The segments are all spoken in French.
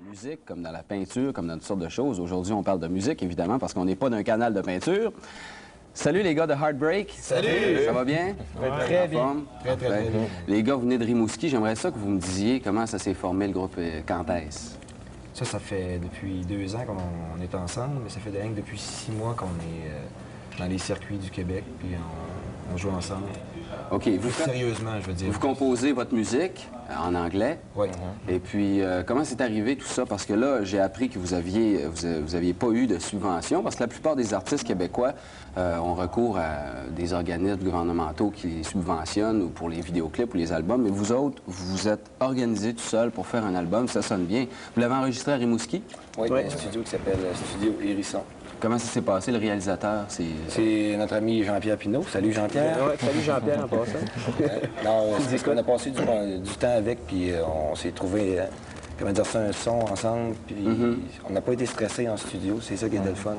musique, comme dans la peinture, comme dans toutes sortes de choses. Aujourd'hui, on parle de musique, évidemment, parce qu'on n'est pas d'un canal de peinture. Salut les gars de Heartbreak. Salut! Ça va bien? Ouais, très bien. Très bien. Les gars, vous venez de Rimouski. J'aimerais ça que vous me disiez comment ça s'est formé, le groupe Quand est-ce? Ça fait depuis 2 ans qu'on est ensemble, mais ça fait rien que depuis 6 mois qu'on est dans les circuits du Québec, puis on joue ensemble. OK. Sérieusement, je veux dire. Vous composez votre musique en anglais. Oui. Et puis, comment c'est arrivé tout ça? Parce que là, j'ai appris que vous aviez pas eu de subvention, parce que la plupart des artistes québécois ont recours à des organismes gouvernementaux qui les subventionnent ou pour les vidéoclips ou les albums. Mais vous autres, vous vous êtes organisés tout seul pour faire un album, ça sonne bien. Vous l'avez enregistré à Rimouski? Oui, un studio qui s'appelle Studio Hérisson. Comment ça s'est passé, le réalisateur? C'est notre ami Jean-Pierre Pinault. Salut Jean-Pierre. Ouais, salut Jean-Pierre en passant. Non, c'est qu'on a passé du temps avec, puis on s'est trouvé, comment dire ça, un son ensemble, puis on n'a pas été stressés en studio, c'est ça qui était le fun.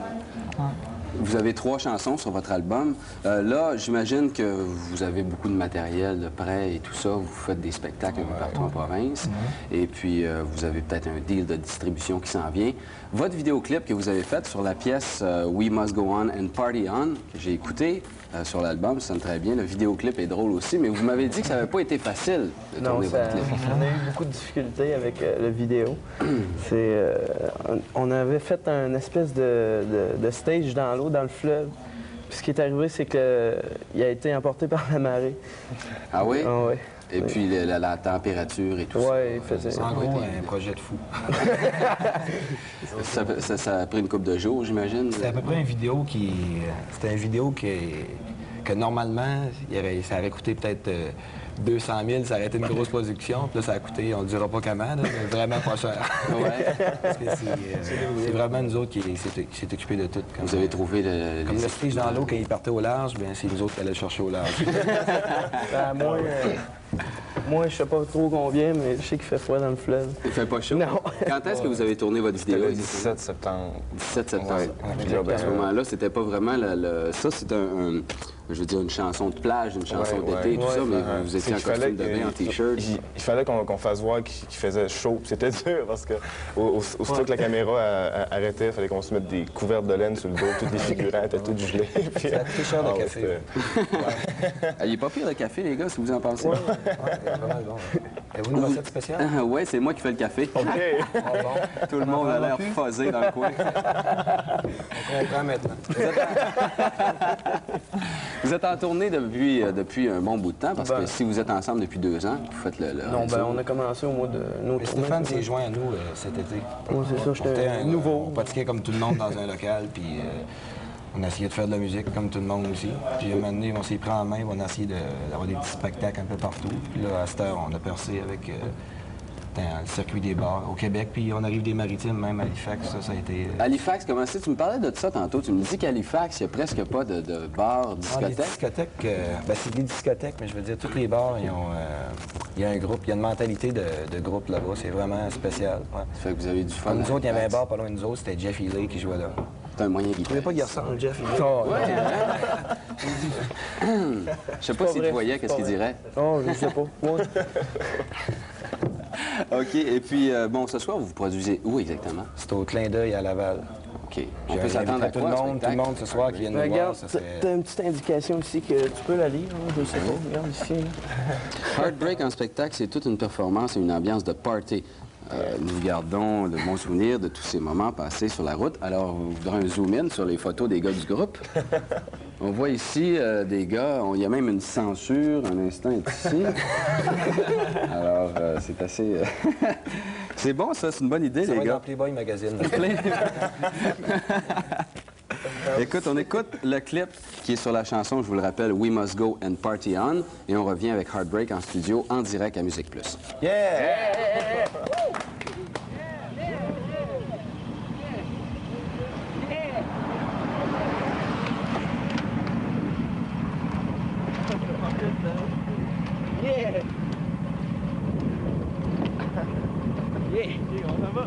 Vous avez 3 chansons sur votre album. Là, j'imagine que vous avez beaucoup de matériel de prêt et tout ça. Vous faites des spectacles un peu partout en province. Et puis, vous avez peut-être un deal de distribution qui s'en vient. Votre vidéoclip que vous avez fait sur la pièce We Must Go On and Party On, que j'ai écouté sur l'album, ça sonne très bien. Le vidéoclip est drôle aussi, mais vous m'avez dit que ça n'avait pas été facile de tourner votre clip. On a eu beaucoup de difficultés avec la vidéo. On avait fait un espèce de stage dans l'eau, dans le fleuve. Puis ce qui est arrivé, c'est qu'il a été emporté par la marée. Ah oui? Ah, oui. Et puis la température et tout ça. Oui, il faisait... En gros, un projet de fou. ça a pris une couple de jours, j'imagine? C'était à peu près une vidéo qui... C'était une vidéo que normalement, ça aurait coûté peut-être 200 000, ça aurait été une grosse production. Puis là, ça a coûté, on ne dira pas comment, là, mais vraiment pas cher. Parce que c'est vraiment nous autres qui s'est occupé de tout. Vous avez trouvé comme le stage dans l'eau, quand il partait au large, bien c'est nous autres qui allaient le chercher au large. Moi, je sais pas trop combien, mais je sais qu'il fait froid dans le fleuve. Il fait pas chaud? Non. Quand est-ce que vous avez tourné votre vidéo? Le 17 septembre. 17 septembre. Ouais. À ce moment-là, c'était pas vraiment ça, c'était je veux dire, une chanson de plage, une chanson d'été, tout ça, mais vous étiez en costume de bain, en T-shirt. Il fallait qu'on fasse voir qu'il faisait chaud. C'était dur parce que aussitôt que la caméra arrêtait, il fallait qu'on se mette des couvertes de laine sur le dos. Tous les figurants étaient tous gelés. Ça a coûté cher de café. Il est pas pire le café, les gars, si vous en pensez. Oui, vraiment bon. Avez-vous une recette spéciale? Oui, c'est moi qui fais le café. OK. Tout le monde a l'air fuzzé dans le coin. On comprend maintenant. Vous êtes en tournée depuis un bon bout de temps, parce que si vous êtes ensemble depuis 2 ans, vous faites le Non, on a commencé au mois de... Stéphane s'est joint à nous cet été. Oui, c'est ça, j'étais nouveau. On pratiquait comme tout le monde dans un local, puis on a essayé de faire de la musique comme tout le monde aussi. Puis à un moment donné, on s'est pris en main, on a essayé d'avoir des petits spectacles un peu partout. Puis là, à cette heure, on a percé avec le circuit des bars au Québec, puis on arrive des Maritimes, même à Halifax, ça a été... Halifax, comment c'est? Tu me parlais de ça tantôt. Tu me dis qu'à Halifax, il n'y a presque pas de bars, discothèques. Les discothèques, c'est des discothèques, mais je veux dire, tous les bars, il y a un groupe, il y a une mentalité de groupe là-bas, c'est vraiment spécial. Ouais. Ça fait que vous avez du fun. Comme nous autres, il y avait un bar pas loin de nous autres, c'était Jeff Healey qui jouait là. C'est un moyen Vous trouvez pas qu'il ressemble, Jeff? Je sais pas si tu voyais qu'est-ce qu'il dirait. Oh, je sais pas. OK. Et puis, bon, ce soir, vous vous produisez où exactement? C'est au Clin d'œil à Laval. OK. On peut s'attendre à tout le monde ce soir qui vient nous voir. Regarde, t'as une petite indication ici que tu peux la lire, hein? Je sais pas. Regarde ici. Heartbreak en spectacle, c'est toute une performance et une ambiance de party. Nous gardons de bons souvenirs de tous ces moments passés sur la route. Alors, on voudrait un zoom-in sur les photos des gars du groupe. On voit ici des gars, il y a même une censure, un instant est ici. Alors, c'est assez... c'est bon, ça, c'est une bonne idée, ça les va gars. dans Playboy Magazine. Écoute, on écoute le clip qui est sur la chanson, je vous le rappelle, We Must Go and Party On, et on revient avec Heartbreak en studio, en direct à Musique Plus. Yeah! Yeah! On va.